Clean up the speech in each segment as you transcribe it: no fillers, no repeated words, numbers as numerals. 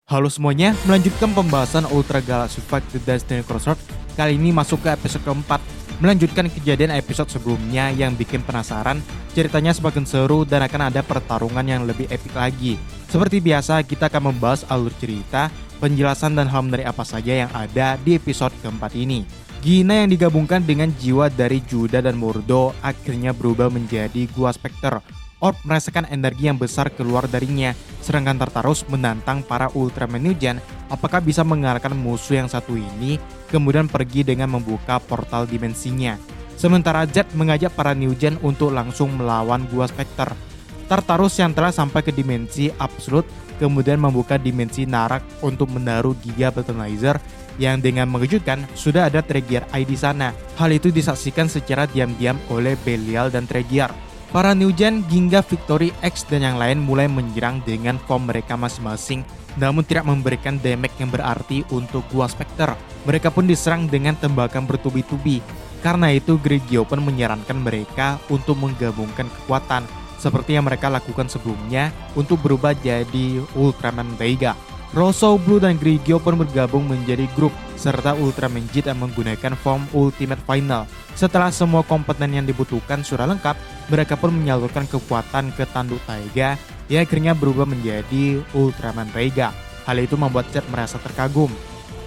Halo semuanya, melanjutkan pembahasan Ultra Galaxy Fight The Destiny Crossroad. Kali ini masuk ke episode keempat, melanjutkan kejadian episode sebelumnya yang bikin penasaran. Ceritanya semakin seru dan akan ada pertarungan yang lebih epik lagi. Seperti biasa, kita akan membahas alur cerita, penjelasan dan hal menarik apa saja yang ada di episode keempat ini. Gina yang digabungkan dengan jiwa dari Judah dan Mordo akhirnya berubah menjadi Gua Spectre. Orb merasakan energi yang besar keluar darinya, sedangkan Tartarus menantang para Ultraman New Gen apakah bisa mengalahkan musuh yang satu ini, kemudian pergi dengan membuka portal dimensinya. Sementara Zed mengajak para New Gen untuk langsung melawan Gua Spectre. Tartarus yang telah sampai ke dimensi Absolute kemudian membuka dimensi Narak untuk menaruh Giga Battleizer yang dengan mengejutkan sudah ada Tregear Eye di sana. Hal itu disaksikan secara diam-diam oleh Belial dan Tregear. Para New Gen, Ginga, Victory, X, dan yang lain mulai menyerang dengan form mereka masing-masing, namun tidak memberikan damage yang berarti untuk Gua Spectre. Mereka pun diserang dengan tembakan bertubi-tubi. Karena itu, Grigio pun menyarankan mereka untuk menggabungkan kekuatan, seperti yang mereka lakukan sebelumnya untuk berubah jadi Ultraman Vega. Rosso, Blue, dan Grigio pun bergabung menjadi grup, serta Ultraman Jid yang menggunakan form Ultimate Final. Setelah semua komponen yang dibutuhkan sudah lengkap, mereka pun menyalurkan kekuatan ke tanduk Taiga yang akhirnya berubah menjadi Ultraman Vega. Hal itu membuat Zed merasa terkagum.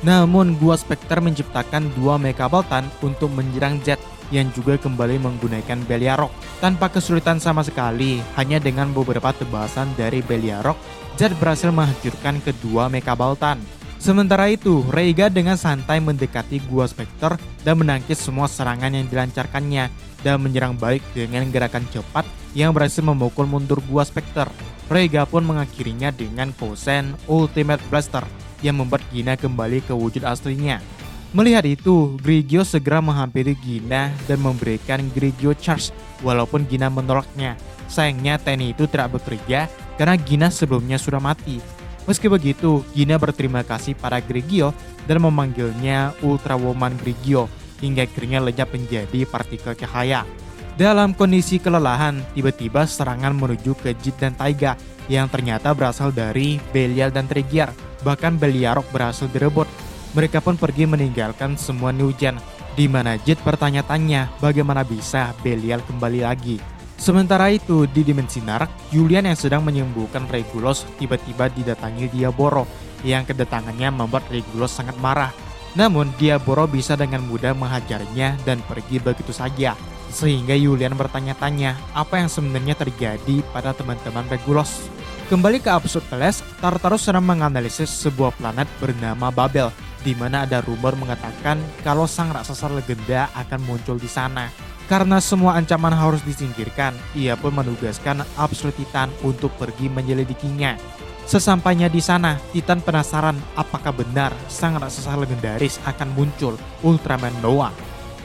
Namun Gua Spectre menciptakan dua Mecha Boltan untuk menyerang Zed yang juga kembali menggunakan Beliarok. Tanpa kesulitan sama sekali, hanya dengan beberapa tebasan dari Beliarok, Zed berhasil menghancurkan kedua Mecha Boltan. Sementara itu, Reiga dengan santai mendekati Gua Spectre dan menangkis semua serangan yang dilancarkannya dan menyerang balik dengan gerakan cepat yang berhasil memukul mundur Gua Spectre. Reiga pun mengakhirinya dengan Kosen Ultimate Blaster yang membuat Gina kembali ke wujud aslinya. Melihat itu, Grigio segera menghampiri Gina dan memberikan Grigio Charge walaupun Gina menolaknya. Sayangnya teknik itu tidak bekerja karena Gina sebelumnya sudah mati. Meski begitu, Gina berterima kasih pada Grigio dan memanggilnya Ultra Woman Grigio hingga akhirnya lenyap menjadi partikel cahaya. Dalam kondisi kelelahan, tiba-tiba serangan menuju ke Jid dan Taiga yang ternyata berasal dari Belial dan Tregear. Bahkan Beliarok berhasil direbut. Mereka pun pergi meninggalkan semua New Gen, di mana Jid bertanya-tanya bagaimana bisa Belial kembali lagi. Sementara itu, di dimensi Narak, Julian yang sedang menyembuhkan Regulus tiba-tiba didatangi Diaboro, yang kedatangannya membuat Regulus sangat marah. Namun, Diaboro bisa dengan mudah menghajarnya dan pergi begitu saja. Sehingga Julian bertanya-tanya apa yang sebenarnya terjadi pada teman-teman Regulus. Kembali ke Absolute Palace, Tartarus sedang menganalisis sebuah planet bernama Babel, di mana ada rumor mengatakan kalau sang raksasa legenda akan muncul di sana. Karena semua ancaman harus disingkirkan, ia pun menugaskan Absolute Titan untuk pergi menyelidikinya. Sesampainya di sana, Titan penasaran apakah benar sang raksasa legendaris akan muncul, Ultraman Noah.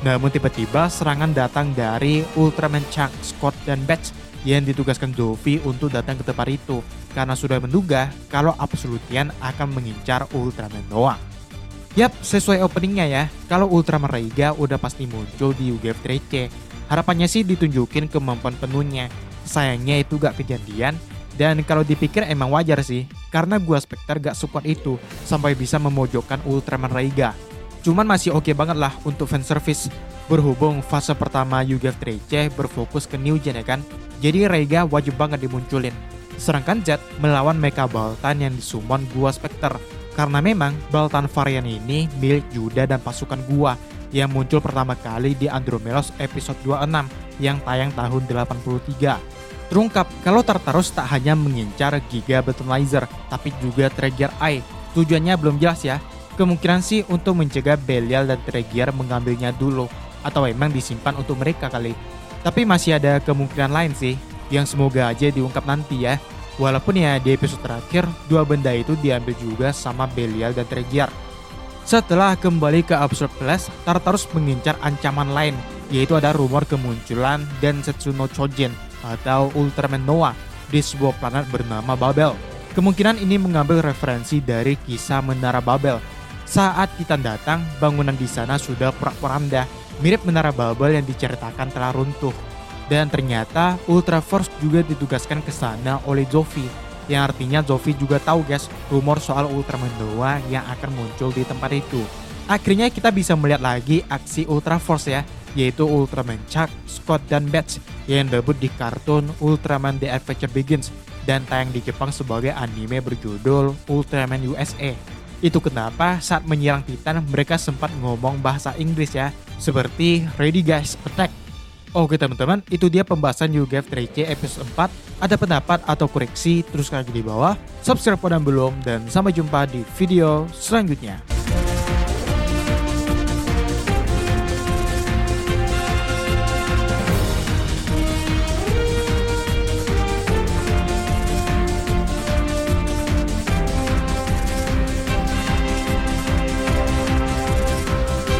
Namun tiba-tiba serangan datang dari Ultraman Chunk, Scott, dan Batch yang ditugaskan Dovi untuk datang ke tempat itu karena sudah menduga kalau Absolutian akan mengincar Ultraman Noah. Yap, sesuai openingnya ya, kalau Ultraman Reiga udah pasti muncul di UGF 3C. Harapannya sih ditunjukin kemampuan penuhnya. Sayangnya itu gak kejadian, dan kalau dipikir emang wajar sih, karena Gua Spectre gak sekuat itu sampai bisa memojokkan Ultraman Reiga. Cuman masih oke banget lah untuk fanservice, berhubung fase pertama UGF 3C berfokus ke New Gen ya kan, jadi Reiga wajib banget dimunculin. Sedangkan Zed melawan Mecha Boltan yang disummon Gua Spectre. Karena memang Boltan varian ini milik Judah dan pasukan Gua yang muncul pertama kali di Andromelos episode 26 yang tayang tahun 83. Terungkap kalau Tartarus tak hanya mengincar Giga Battleizer tapi juga Tregear Eye. Tujuannya belum jelas ya. Kemungkinan sih untuk mencegah Belial dan Tregear mengambilnya dulu atau emang disimpan untuk mereka kali. Tapi masih ada kemungkinan lain sih yang semoga aja diungkap nanti ya. Walaupun ya di episode terakhir, dua benda itu diambil juga sama Belial dan Tregear. Setelah kembali ke Absolute Palace, Tartarus mengincar ancaman lain, yaitu ada rumor kemunculan Densetsu no Chojin atau Ultraman Noah di sebuah planet bernama Babel. Kemungkinan ini mengambil referensi dari kisah Menara Babel. Saat Titan datang, bangunan di sana sudah porak-poranda, mirip Menara Babel yang diceritakan telah runtuh. Dan ternyata Ultra Force juga ditugaskan ke sana oleh Zofi Yang artinya Zoffy juga tahu guys rumor soal Ultraman 2 yang akan muncul di tempat itu. Akhirnya kita bisa melihat lagi aksi Ultra Force ya, yaitu Ultraman Chuck, Scott, dan Bats yang debut di kartun Ultraman The Adventure Begins dan tayang di Jepang sebagai anime berjudul Ultraman USA. Itu kenapa saat menyerang Titan mereka sempat ngomong bahasa Inggris ya, seperti Ready Guys, Attack. Oke teman-teman, itu dia pembahasan YouGave 3C episode 4. Ada pendapat atau koreksi, terus lagi di bawah. Subscribe kalau belum, dan sampai jumpa di video selanjutnya.